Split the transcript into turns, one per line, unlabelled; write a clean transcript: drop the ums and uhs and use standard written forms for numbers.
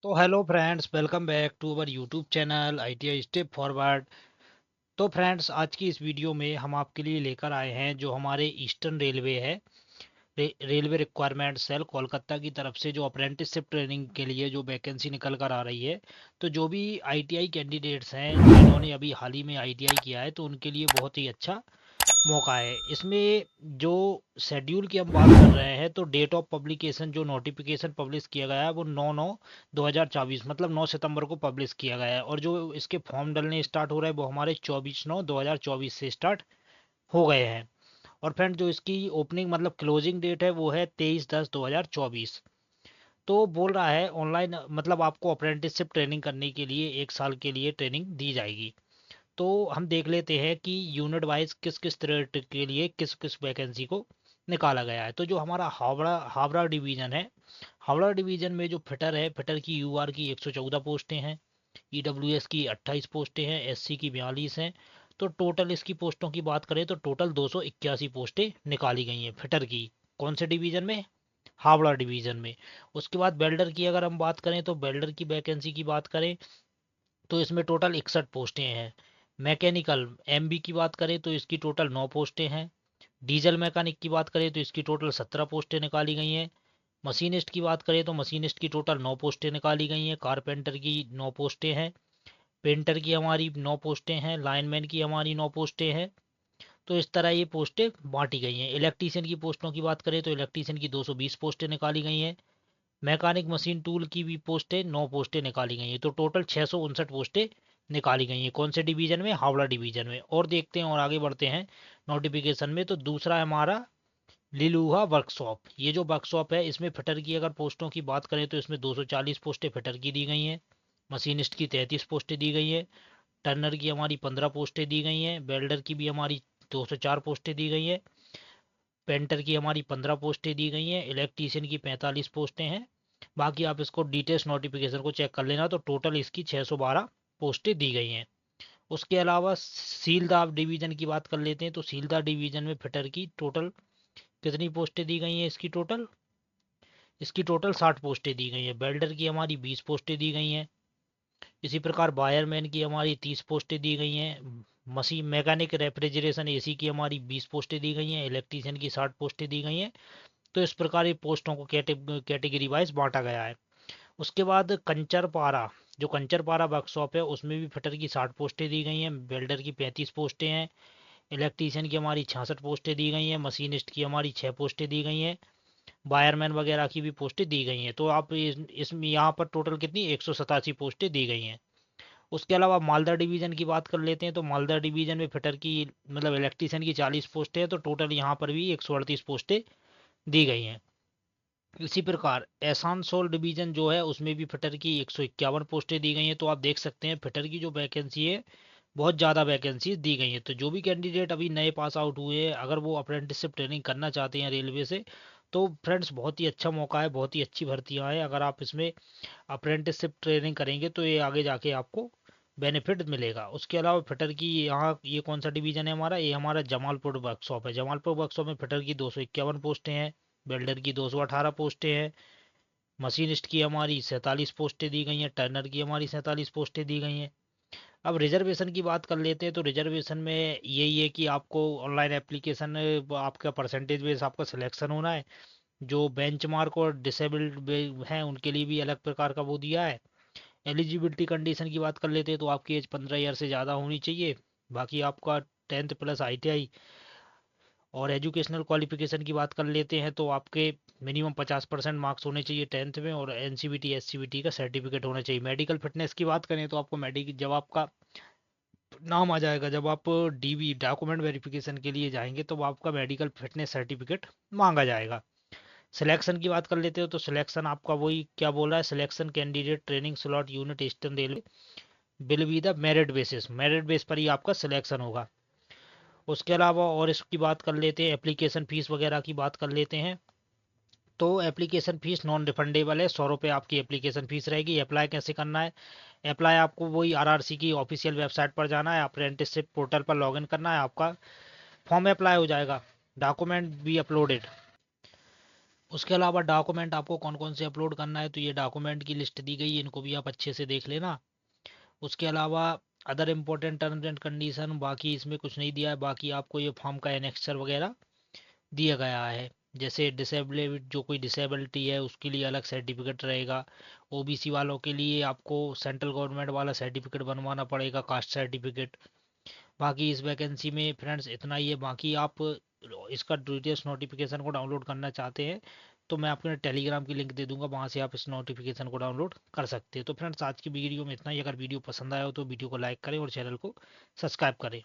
तो hello friends, welcome back to our YouTube channel ITI step forward. तो friends, आज की इस वीडियो में हम आपके लिए लेकर आए हैं जो हमारे ईस्टर्न रेलवे है, रेलवे रिक्वायरमेंट सेल कोलकाता की तरफ से जो अप्रेंटिसशिप ट्रेनिंग के लिए जो वैकेंसी निकल कर आ रही है। तो जो भी ITI कैंडिडेट्स हैं जिन्होंने अभी हाल ही में ITI किया है तो उनके लिए बहुत ही अच्छा मौका है। इसमें जो शेड्यूल की हम बात कर रहे हैं तो डेट ऑफ पब्लिकेशन जो नोटिफिकेशन पब्लिश किया गया है वो 9/9/2024 मतलब 9 सितंबर को पब्लिश किया गया है। और जो इसके फॉर्म डलने स्टार्ट हो रहे हैं वो हमारे 24/9/2024 से स्टार्ट हो गए हैं। और फ्रेंड, जो इसकी ओपनिंग मतलब क्लोजिंग डेट है वो है 23/10/2024। तो बोल रहा है ऑनलाइन मतलब आपको अप्रेंटिसशिप ट्रेनिंग करने के लिए 1 साल के लिए ट्रेनिंग दी जाएगी। तो हम देख लेते हैं कि यूनिट वाइज किस किस तरह के लिए किस किस वैकेंसी को निकाला गया है। तो जो हमारा हावड़ा हावड़ा डिवीजन है, हावड़ा डिवीजन में जो फिटर है, फिटर की UR की 114 पोस्टें हैं, EWS की 28 पोस्टें हैं, SC की 42 हैं। तो टोटल इसकी पोस्टों की बात करें तो टोटल 281 पोस्टें निकाली गई हैं फिटर की। कौन से डिवीजन में? हावड़ा डिवीजन में। उसके बाद बेल्डर की अगर हम बात करें तो बेल्डर की वैकेंसी की बात करें तो इसमें टोटल 61 पोस्टें हैं। मैकेनिकल MB की बात करें तो इसकी टोटल 9 पोस्टें हैं। डीजल मैकेनिक की बात करें तो इसकी टोटल 17 पोस्टें निकाली गई हैं। मशीनिस्ट की बात करें तो मशीनिस्ट की टोटल 9 पोस्टें निकाली गई हैं। कारपेंटर की 9 पोस्टें हैं। पेंटर की हमारी 9 पोस्टें हैं। लाइनमैन की हमारी 9 पोस्टें हैं। तो इस तरह ये पोस्टें बांटी गई हैं। इलेक्ट्रीशियन की पोस्टों की बात करें तो इलेक्ट्रीशियन की 220 पोस्टें निकाली गई हैं। मैकेनिक मशीन टूल की भी पोस्टें 9 पोस्टें निकाली गई हैं। तो टोटल 659 पोस्टें निकाली गई हैं। कौन से डिवीजन में? हावड़ा डिवीजन में। और देखते हैं और आगे बढ़ते हैं नोटिफिकेशन में। तो दूसरा है हमारा लिलुहा वर्कशॉप। ये जो वर्कशॉप है इसमें फिटर की अगर पोस्टों की बात करें तो इसमें 240 पोस्टें फिटर की दी गई हैं। मशीनिस्ट की 33 पोस्टें दी गई हैं। टर्नर की हमारी 15 पोस्टें दी गई हैं। वेल्डर की भी हमारी 204 पोस्टें दी गई हैं। पेंटर की हमारी 15 पोस्टें दी गई हैं। इलेक्ट्रीशियन की 45 पोस्टें हैं। बाकी आप इसको डिटेल्स नोटिफिकेशन को चेक कर लेना। तो टोटल इसकी 612 पोस्टें दी गई हैं। उसके अलावा सीलदार डिवीजन की बात कर लेते हैं। तो सीलदार डिवीजन में फिटर की टोटल कितनी पोस्टें दी गई हैं? इसकी टोटल 60 पोस्टें दी गई हैं। वेल्डर की हमारी 20 पोस्टें दी गई हैं। इसी प्रकार वायरमैन की हमारी 30 पोस्टें दी गई हैं। मशीन मैकेनिक रेफ्रिजरेशन AC की हमारी 20 पोस्टें दी गई हैं। इलेक्ट्रीशियन की 60 पोस्टें दी गई हैं। तो इस प्रकार ये पोस्टों को कैटेगरी वाइज बांटा गया है। उसके बाद कंचरपारा, जो कंचरपारा वर्कशॉप है उसमें भी फिटर की 60 पोस्टें दी गई हैं। वेल्डर की 35 पोस्टें हैं। इलेक्ट्रीशियन की हमारी 66 पोस्टें दी गई हैं। मशीनिस्ट की हमारी 6 पोस्टें दी गई हैं। वायरमैन वगैरह की भी पोस्टें दी गई हैं। तो आप इसमें यहाँ पर टोटल कितनी 187 पोस्टें दी गई हैं। उसके अलावा मालदा डिवीजन की बात कर लेते हैं। तो मालदा डिवीजन में फिटर की मतलब इलेक्ट्रीशियन की 40 पोस्टें हैं। तो टोटल यहाँ पर भी 138 पोस्टें दी गई हैं। इसी प्रकार एसानसोल डिवीजन जो है उसमें भी फिटर की 151 पोस्टें दी गई हैं। तो आप देख सकते हैं फिटर की जो वैकेंसी है बहुत ज़्यादा वैकेंसी दी गई हैं। तो जो भी कैंडिडेट अभी नए पास आउट हुए हैं अगर वो अप्रेंटिसशिप ट्रेनिंग करना चाहते हैं रेलवे से तो फ्रेंड्स बहुत ही अच्छा मौका है, बहुत ही अच्छी भर्तियां हैं। अगर आप इसमें अप्रेंटिसशिप ट्रेनिंग करेंगे तो ये आगे जाके आपको बेनिफिट मिलेगा। उसके अलावा फिटर की यहाँ ये कौन सा डिवीजन है हमारा? ये हमारा जमालपुर वर्कशॉप है। जमालपुर वर्कशॉप में फिटर की 251 पोस्टें हैं। वेल्डर की 218 पोस्टें हैं। मशीनिस्ट की हमारी 47 पोस्टें दी गई हैं। टर्नर की हमारी 47 पोस्टें दी गई हैं। अब रिजर्वेशन की बात कर लेते हैं। तो रिजर्वेशन में यही है कि आपको ऑनलाइन एप्लीकेशन आपका परसेंटेज बेस आपका सिलेक्शन होना है। जो बेंचमार्क और डिसेबल्ड हैं उनके लिए भी अलग प्रकार का वो दिया है। एलिजिबिलिटी कंडीशन की बात कर लेते हैं तो आपकी एज 15 ईयर से ज़्यादा होनी चाहिए। बाकी आपका 10th प्लस ITI और एजुकेशनल क्वालिफिकेशन की बात कर लेते हैं तो आपके मिनिमम 50% मार्क्स होने चाहिए 10th में। और NCVT SCVT का सर्टिफिकेट होना चाहिए। मेडिकल फिटनेस की बात करें तो आपको मेडिकल जब आपका नाम आ जाएगा, जब आप DV डॉक्यूमेंट वेरिफिकेशन के लिए जाएंगे तो आपका मेडिकल फिटनेस सर्टिफिकेट मांगा जाएगा। सिलेक्शन की बात कर लेते हो तो सिलेक्शन आपका वही क्या बोल रहा है, selection candidate training slot unit eastern railway will be the merit basis, merit base पर ही आपका सिलेक्शन होगा। उसके अलावा और इसकी बात कर लेते हैं, एप्लीकेशन फीस वगैरह की बात कर लेते हैं। तो एप्लीकेशन फीस नॉन रिफंडेबल है, 100 रुपये आपकी एप्लीकेशन फीस रहेगी। अप्लाई कैसे करना है? अप्लाई आपको वही RRC की ऑफिशियल वेबसाइट पर जाना है, अप्रेंटिसशिप पोर्टल पर लॉगिन करना है, आपका फॉर्म अप्लाई हो जाएगा। डॉक्यूमेंट भी अपलोडेड। उसके अलावा डॉक्यूमेंट आपको कौन कौन से अपलोड करना है, तो ये डॉक्यूमेंट की लिस्ट दी गई है, इनको भी आप अच्छे से देख लेना। उसके अलावा other important terms and condition, बाकी इसमें कुछ नहीं दिया है। बाकी आपको ये फॉर्म का एनेक्सर वगैरह दिया गया है। जैसे डिसेबल, जो कोई डिसेबिलिटी है उसके लिए अलग सर्टिफिकेट रहेगा। ओबीसी वालों के लिए आपको सेंट्रल गवर्नमेंट वाला सर्टिफिकेट बनवाना पड़ेगा, कास्ट सर्टिफिकेट। बाकी इस वैकेंसी में फ्रेंड्स इतना ही है। बाकी आप इसका डिटेल्स नोटिफिकेशन को डाउनलोड करना चाहते हैं तो मैं आपको टेलीग्राम की लिंक दे दूंगा, वहां से आप इस नोटिफिकेशन को डाउनलोड कर सकते हैं। तो फ्रेंड्स आज की वीडियो में इतना ही। अगर वीडियो पसंद आया हो तो वीडियो को लाइक करें और चैनल को सब्सक्राइब करें।